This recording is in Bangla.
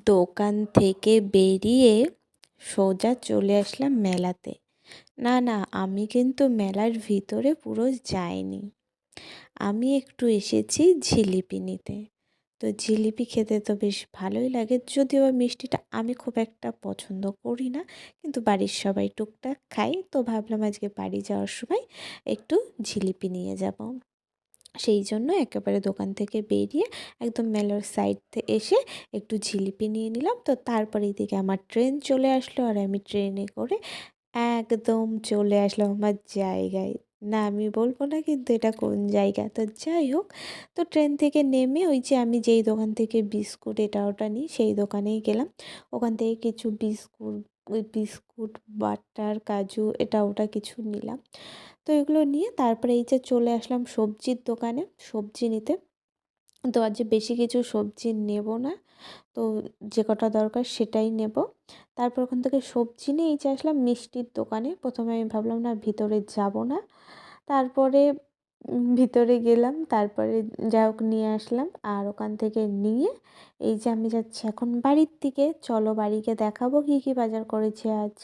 দোকান থেকে বেরিয়ে সোজা চলে আসলাম মেলাতে। না না, আমি কিন্তু মেলার ভিতরে পুরো যাইনি। আমি একটু এসেছি জিলিপি নিতে। তো জিলিপি খেতে তো বেশ ভালোই লাগে, যদিও বা মিষ্টিটা আমি খুব একটা পছন্দ করি না, কিন্তু বাড়ির সবাই টুকটাক খাই, তো ভাবলাম আজকে বাড়ি যাওয়ার সময় একটু জিলিপি নিয়ে যাব। সেই জন্য একেবারে দোকান থেকে বেরিয়ে একদম মেলার সাইড এসে একটু জিলিপি নিয়ে নিলাম। তো তারপরে এদিকে আমার ট্রেন চলে আসলো, আর আমি ট্রেনে করে একদম চলে আসলাম আমার জায়গায়। না, আমি বলবো না কিন্তু এটা কোন জায়গা। তো যাই হোক, তো ট্রেন থেকে নেমে ওই যে আমি যেই দোকান থেকে বিস্কুট এটা ওটা নিই সেই দোকানেই গেলাম। ওখান থেকে কিছু বিস্কুট, ওই বিস্কুট, বাটার, কাজু এটা ওটা কিছু নিলাম। তো এগুলো নিয়ে তারপরে এই যে চলে আসলাম সবজির দোকানে সবজি নিতে। তো আজ বেশি কিছু সবজি নেব না, তো যে কটা দরকার সেটাই নেব। তারপর ওখান থেকে সবজি নিয়ে এই যে আসলাম মিষ্টির দোকানে। প্রথমে আমি ভাবলাম না ভিতরে যাব না, তারপরে ভিতরে গেলাম, তারপরে যা হোক নিয়ে আসলাম। আর ওখান থেকে নিয়ে এই যে আমি যাচ্ছি এখন বাড়ির দিকে। চলো বাড়িকে দেখাবো কী কী বাজার করেছি আজ।